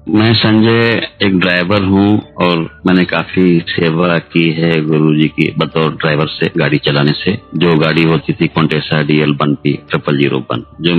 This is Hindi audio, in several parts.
मैं संजय एक ड्राइवर हूँ और मैंने काफी सेवा की है गुरुजी की बतौर ड्राइवर से गाड़ी चलाने से। जो गाड़ी होती थी कॉन्टेसा DL1P 0001, जो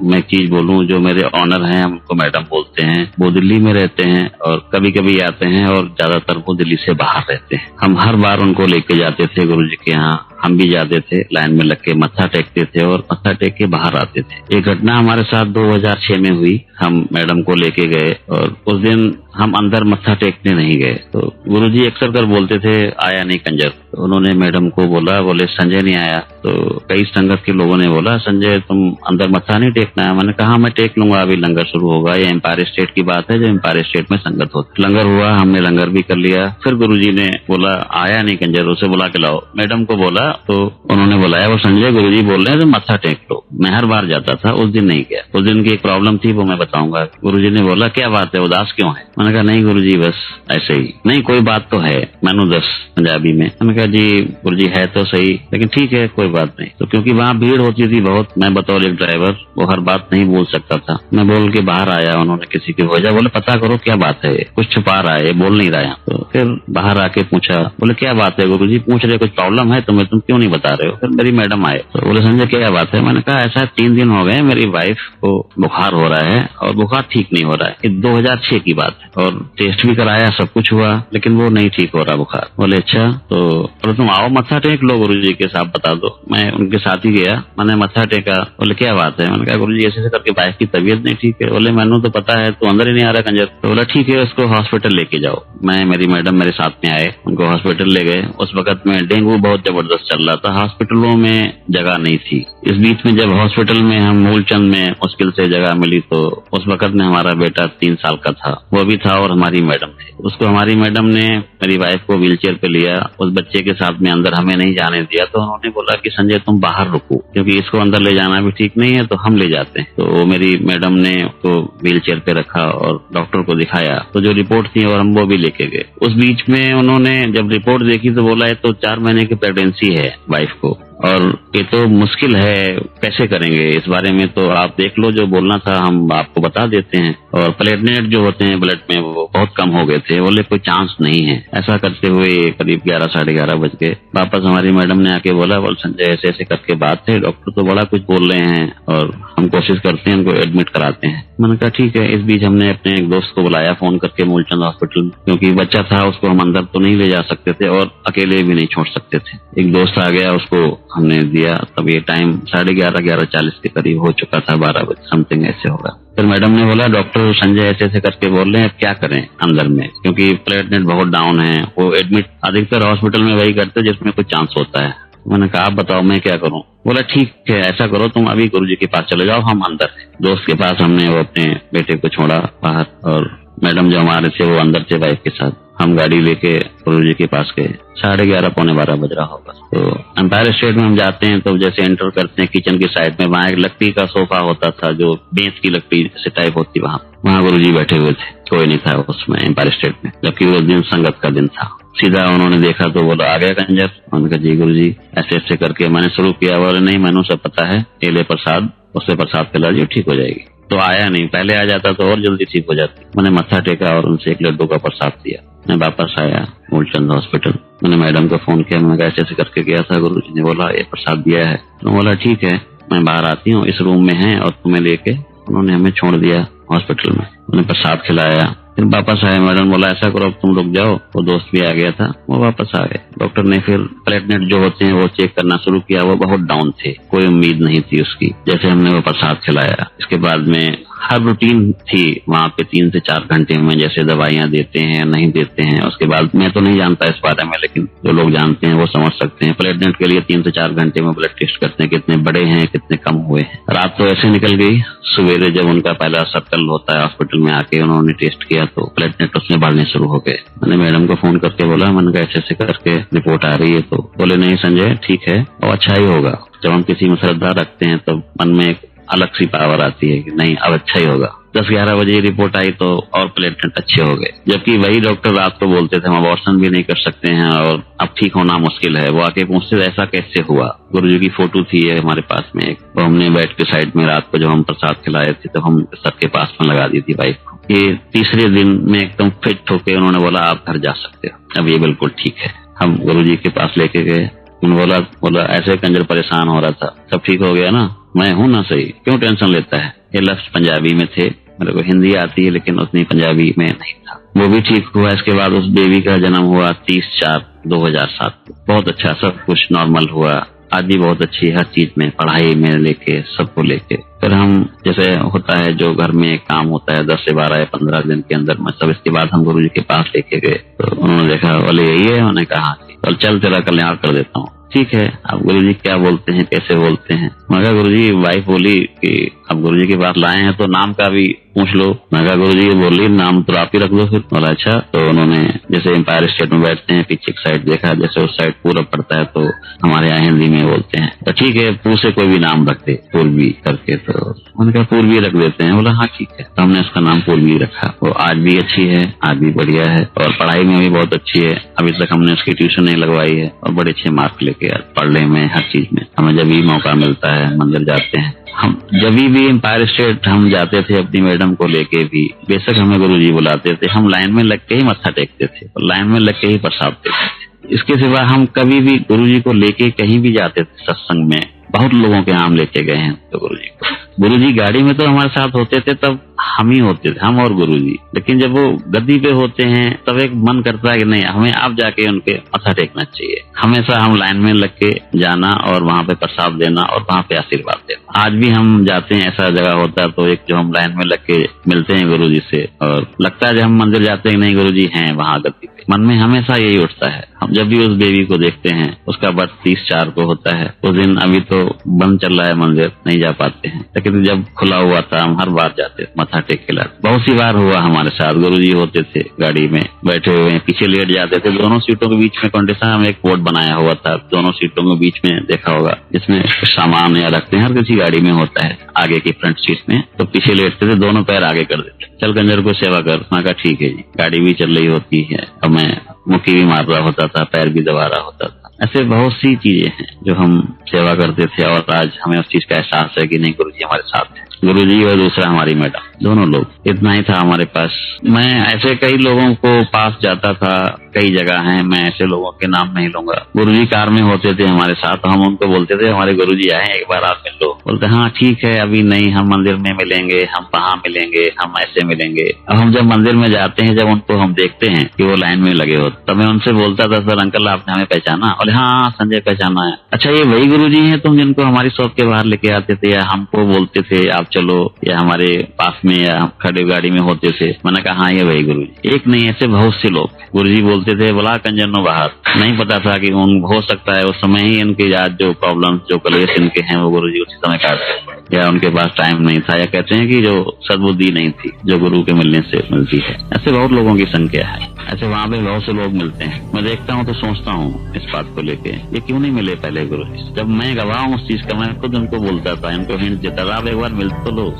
मैं चीज बोलूँ, जो मेरे ऑनर हैं, हमको मैडम बोलते हैं, वो दिल्ली में रहते हैं और कभी कभी आते हैं और ज्यादातर वो दिल्ली से बाहर रहते हैं। हम हर बार उनको लेके जाते थे गुरुजी के यहाँ, हम भी जाते थे, लाइन में लग के मत्था टेकते थे और मत्था टेक के बाहर आते थे। एक घटना हमारे साथ 2006 में हुई। हम मैडम को लेके गए और उस दिन हम अंदर मत्था टेकने नहीं गए। तो गुरुजी अक्सर कर बोलते थे आया नहीं कंजर। तो उन्होंने मैडम को बोले संजय नहीं आया। तो कई संगत के लोगों ने बोला संजय तुम अंदर मत्था नहीं टेकना है। मैंने कहा मैं टेक लूंगा, अभी लंगर शुरू होगा। ये एम्पायर स्टेट की बात है, जो एम्पायर स्टेट में संगत होती। लंगर हुआ, हमने लंगर भी कर लिया। फिर गुरुजी ने बोला आया नहीं कंजर, उसे बुला के लाओ। मैडम को बोला तो उन्होंने बुलाया, वो संजय गुरुजी बोल रहे हैं तो मत्था टेक लो। मैं हर बार जाता था, उस दिन नहीं गया। उस दिन की एक प्रॉब्लम थी, वो मैं बताऊंगा। गुरुजी ने बोला क्या बात है, उदास क्यों है? मैंने कहा नहीं गुरुजी बस ऐसे ही। नहीं कोई बात तो है, मैनू दस पंजाबी में। मैंने कहा जी गुरुजी है तो सही, लेकिन ठीक है कोई बात नहीं। तो क्योंकि वहाँ भीड़ होती थी बहुत, मैं बतौर एक ड्राइवर वो हर बात नहीं बोल सकता था। मैं बोल के बाहर आया, उन्होंने किसी की वजह बोले पता करो क्या बात है, कुछ छुपा रहा है, बोल नहीं रहा है। तो फिर बाहर आके पूछा, बोले क्या बात है गुरुजी, पूछ रहे कुछ प्रॉब्लम है तुम्हें, तुम क्यों नहीं बता रहे हो? फिर मेरी मैडम आए तो बोले संजय क्या बात है? मैंने कहा ऐसा 3 दिन हो गए मेरी वाइफ को बुखार हो रहा है और बुखार ठीक नहीं हो रहा है। 2006 की बात है और टेस्ट भी कराया, सब कुछ हुआ, लेकिन वो नहीं ठीक हो रहा बुखार। बोले अच्छा तो बोले तुम आओ मत्था टेक लो गुरुजी के साथ बता दो। मैं उनके साथ ही गया, मैंने मत्था टेका। बोले क्या बात है? मैंने कहा गुरुजी ऐसे करके वाइफ की तबीयत नहीं ठीक है। बोले मैनू तो पता है, तू अंदर ही नहीं आ रहा कंजर। तो बोला ठीक है उसको हॉस्पिटल लेके जाओ। मैं मेरी मैडम मेरे साथ में आए, उनको हॉस्पिटल ले गए। उस वक्त में डेंगू बहुत जबरदस्त चल रहा था, हॉस्पिटलों में जगह नहीं थी। इस बीच में जब हॉस्पिटल में हम मूलचंद में मुश्किल से जगह मिली तो उस वक्त में हमारा बेटा 3 साल का था, वो भी था और हमारी मैडम थी। उसको हमारी मैडम ने मेरी वाइफ को व्हीलचेयर पे लिया, उस बच्चे के साथ में अंदर हमें नहीं जाने दिया। तो उन्होंने बोला कि संजय तुम बाहर रुको, क्योंकि इसको अंदर ले जाना भी ठीक नहीं है, तो हम ले जाते हैं। तो मेरी मैडम ने उसको व्हीलचेयर पे रखा और डॉक्टर को दिखाया, तो जो रिपोर्ट थी और हम वो भी लेके गए। उस बीच में उन्होंने जब रिपोर्ट देखी तो बोला है तो 4 महीने की प्रेगनेंसी है वाइफ को और ये तो मुश्किल है, कैसे करेंगे इस बारे में तो आप देख लो, जो बोलना था हम आपको बता देते हैं। और प्लेटलेट जो होते हैं ब्लड में वो बहुत कम हो गए थे। बोले कोई चांस नहीं है। ऐसा करते हुए करीब 11 साढ़े 11 बज गए। वापस हमारी मैडम ने आके बोला बोल संजय ऐसे ऐसे करके बात है, डॉक्टर तो बड़ा कुछ बोल रहे हैं और हम कोशिश करते हैं उनको एडमिट कराते हैं। मैंने कहा ठीक है। इस बीच हमने अपने एक दोस्त को बुलाया फोन करके मूलचंद हॉस्पिटल, क्योंकि बच्चा था उसको हम अंदर तो नहीं ले जा सकते थे और अकेले भी नहीं छोड़ सकते थे। एक दोस्त आ गया, उसको हमने दिया। तब ये टाइम 11:30 11:40 के करीब हो चुका था, 12 बजे समथिंग ऐसे होगा। फिर मैडम ने बोला डॉक्टर संजय ऐसे ऐसे करके बोल रहे हैं, अब क्या करें अंदर में, क्योंकि प्लेटलेट बहुत डाउन है। वो एडमिट अधिकतर हॉस्पिटल में वही करते जिसमें कुछ चांस होता है। मैंने कहा आप बताओ मैं क्या करूं? बोला ठीक है ऐसा करो तुम अभी गुरुजी के पास चले जाओ, हम अंदर हैं। दोस्त के पास हमने वो अपने बेटे को छोड़ा बाहर और मैडम जो हमारे थे वो अंदर थे वाइफ के साथ। हम गाड़ी लेके गुरुजी के पास गए। 11:30 पौने 12 बज रहा होगा। तो एम्पायर स्टेट में हम जाते हैं तो जैसे एंटर करते हैं किचन की साइड में, वहाँ एक लकड़ी का सोफा होता था, जो बेंच की लकड़ी जैसे टाइप होती, वहाँ गुरुजी बैठे हुए थे। कोई नहीं था उसमें एम्पायर स्टेट में, जबकि उस दिन संगत का दिन था। सीधा उन्होंने देखा तो बोला आ गया कंजर। उन्होंने कहा जी गुरुजी ऐसे ऐसे करके मैंने शुरू किया। बोले नहीं मैंने सब पता है, केले प्रसाद, उससे प्रसाद खिला जी ठीक हो जाएगी। तो आया नहीं, पहले आ जाता तो और जल्दी ठीक हो जाती। मैंने मत्था टेका और उनसे एक लड्डू का प्रसाद दिया। मैं वापस आया मूलचंद हॉस्पिटल। मैंने मैडम को फोन किया, मैंने कहा ऐसे ऐसे करके गया था, गुरुजी ने बोला ये प्रसाद दिया है। तो बोला ठीक है मैं बाहर आती हूँ, इस रूम में है और तुम्हें लेके उन्होंने हमें छोड़ दिया हॉस्पिटल में। उन्हें प्रसाद खिलाया, फिर वापस आए। मैडम बोला ऐसा करो अब तुम रुक जाओ। वो दोस्त भी आ गया था, वो वापस आ गए। डॉक्टर ने फिर प्लेटलेट जो होते हैं वो चेक करना शुरू किया। वो बहुत डाउन थे, कोई उम्मीद नहीं थी उसकी। जैसे हमने वो प्रसाद खिलाया, इसके बाद में हर रूटीन थी वहाँ पे 3 से 4 घंटे में, जैसे दवाइयाँ देते हैं या नहीं देते हैं। उसके बाद मैं तो नहीं जानता इस बारे में, लेकिन जो लोग जानते हैं वो समझ सकते हैं। प्लेटलेट के लिए 3 से 4 घंटे में ब्लड टेस्ट करते हैं, कितने बड़े हैं कितने कम हुए हैं। रात तो ऐसे निकल गई। सवेरे जब उनका पहला सर्कल होता है हॉस्पिटल में आके उन्होंने टेस्ट किया तो प्लेटलेट उसमें बढ़ने शुरू हो गए। मैंने मैडम को फोन करके बोला, मैंने कहा ऐसे ऐसे करके रिपोर्ट आ रही है। तो बोले नहीं संजय ठीक है और अच्छा ही होगा। जब हम किसी में श्रद्धा रखते हैं तो मन में एक अलग सी पावर आती है कि नहीं अब अच्छा ही होगा। 10-11 बजे रिपोर्ट आई तो और प्लेटलेट अच्छे हो गए, जबकि वही डॉक्टर रात को बोलते थे हम अबॉर्शन भी नहीं कर सकते हैं और अब ठीक होना मुश्किल है। वो आके पूछते थे ऐसा कैसे हुआ। गुरुजी की फोटो थी हमारे पास में एक, तो हमने बेड के साइड में रात को जब हम प्रसाद खिलाए थे तो हम सबके पास में लगा दी थी वाइफ को। ये तीसरे दिन में एकदम फिट होके उन्होंने बोला आप घर जा सकते हो, अब ये बिल्कुल ठीक है। हम गुरुजी के पास लेके गए, उन्होंने बोला ऐसे कंजर परेशान हो रहा था, सब ठीक हो गया ना, मैं हूं ना सही, क्यों टेंशन लेता है। ये लफ्ज पंजाबी में थे, मेरे को हिंदी आती है लेकिन उतनी पंजाबी में नहीं था। वो भी ठीक हुआ। इसके बाद उस बेबी का जन्म हुआ 30/4/2007 को। बहुत अच्छा, सब कुछ नॉर्मल हुआ। आज भी बहुत अच्छी हर चीज में, पढ़ाई में लेके, सबको लेके। फिर हम जैसे होता है जो घर में काम होता है 10 से 12 या 15 दिन के अंदर में सब, इसके बाद हम गुरुजी के पास लेके गए तो उन्होंने देखा, बोले यही है। उन्होंने कहा और चल तेरा कल्याण कर देता हूँ। ठीक है, अब गुरुजी क्या बोलते हैं, कैसे बोलते हैं। मगर गुरुजी, वाइफ बोली कि अब गुरुजी के पास लाए हैं तो नाम का भी पूछ लो। मगर गुरुजी बोली नाम तो आप ही रख दो फिर। बोला अच्छा। तो उन्होंने जैसे एम्पायर स्टेट में बैठते हैं, पीछे की साइड देखा, जैसे उस साइड पूरब पड़ता है तो हमारे यहाँ हिंदी में बोलते हैं, तो ठीक है पू से कोई भी नाम रख दे, पूर्वी करके। तो उन्होंने कहा पूर्वी रख देते हैं। बोला हाँ ठीक है। तो हमने उसका नाम पूर्वी रखा। वो आज भी अच्छी है, आज भी बढ़िया है और पढ़ाई में भी बहुत अच्छी है। अभी तक हमने उसकी ट्यूशन नहीं लगवाई है और बड़े अच्छे मार्क्स लेके पढ़ने में, हर चीज में। हमें जब भी मौका मिलता है मंदिर जाते हैं। हम जब भी एम्पायर स्टेट हम जाते थे अपनी मैडम को लेके भी, बेशक हमें गुरुजी बुलाते थे, हम लाइन में लग के ही मत्था टेकते थे और लाइन में लग के ही प्रसाद देते थे। इसके सिवा हम कभी भी गुरुजी को लेके कहीं भी जाते थे सत्संग में, बहुत लोगों के नाम लेके गए हैं तो गुरुजी को। गुरुजी गाड़ी में तो हमारे साथ होते थे, तब हम ही होते थे, हम और गुरुजी। लेकिन जब वो गद्दी पे होते हैं तब एक मन करता है कि नहीं, हमें आप जाके उनके मत्था टेकना चाहिए। हमेशा हम लाइन में लग के जाना और वहाँ पे प्रसाद देना और वहाँ पे आशीर्वाद देना। आज भी हम जाते हैं, ऐसा जगह होता है तो एक जो हम लाइन में लग के मिलते हैं गुरुजी से, और लगता है जब हम मंदिर जाते हैं नहीं गुरुजी हैं वहाँ गद्दी पे, मन में हमेशा यही उठता है। हम जब भी उस बेबी को देखते हैं, उसका बर्थ 30/4 को होता है उस दिन। अभी तो बंद चल रहा है मंदिर, नहीं जा पाते हैं, लेकिन जब खुला हुआ था हम हर बार जाते, मत्था टेक के लाते। बहुत सी बार हुआ हमारे साथ, गुरुजी होते थे गाड़ी में बैठे हुए, पीछे लेट जाते थे। दोनों सीटों के बीच में कंडीशन हम एक बोर्ड बनाया हुआ था, दोनों सीटों के बीच में देखा होगा, जिसमें सामान या रखते हैं, हर किसी गाड़ी में होता है आगे की फ्रंट सीट में। तो पीछे लेटते थे, दोनों पैर आगे कर देते, चल कंजर को सेवा कर। मैं कहा ठीक है जी। गाड़ी भी चल रही होती है और मैं मुक्की भी मार रहा होता था, पैर भी दबा रहा होता था। ऐसे बहुत सी चीजें हैं जो हम सेवा करते थे और आज हमें उस चीज का एहसास है कि नहीं गुरुजी हमारे साथ है। गुरुजी और दूसरा हमारी मैडम, दोनों लोग, इतना ही था हमारे पास। मैं ऐसे कई लोगों को पास जाता था, कई जगह हैं, मैं ऐसे लोगों के नाम नहीं लूंगा। गुरुजी कार में होते थे हमारे साथ, तो हम उनको बोलते थे हमारे गुरुजी आए हैं, एक बार आप मिल लो। बोलते हाँ ठीक है, अभी नहीं, हम मंदिर में मिलेंगे, हम वहाँ मिलेंगे, हम ऐसे मिलेंगे। अब हम जब मंदिर में जाते हैं, जब उनको हम देखते हैं कि वो लाइन में लगे होते, तब मैं उनसे बोलता था सर अंकल आपने हमें पहचाना? बोले हाँ संजय पहचाना है। अच्छा ये वही गुरुजी हैं तुम जिनको हमारी शॉप के बाहर लेके आते थे, या हमको बोलते थे आप चलो, या हमारे पास में या खड़े गाड़ी में होते थे? मैंने कहा हाँ ये वही गुरुजी। एक नहीं, ऐसे बहुत से लोग गुरुजी बोलते थे बोला कंजनो बाहर। नहीं पता था कि हो सकता है उस समय ही इनकी याद जो प्रॉब्लम, जो कलेश इनके हैं, वो गुरुजी उसी समय काटते, या उनके पास टाइम नहीं था, या कहते हैं कि जो सद्बुद्धि नहीं थी जो गुरु के मिलने से मिलती है। ऐसे बहुत लोगों की संख्या है। ऐसे वहाँ पे बहुत से लोग मिलते हैं। मैं देखता हूँ तो सोचता हूँ इस बात को लेके, ये क्यों नहीं मिले पहले गुरुजी। जब मैं गवाह हूँ उस चीज का, मैं खुद उनको बोलता था, इनको हिंट देता था, आप एक बार मिलते तो लो।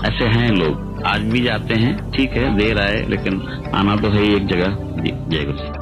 ऐसे हैं लोग, आज भी जाते हैं, ठीक है देर आए लेकिन आना तो है ही एक जगह। जी जय गुरु।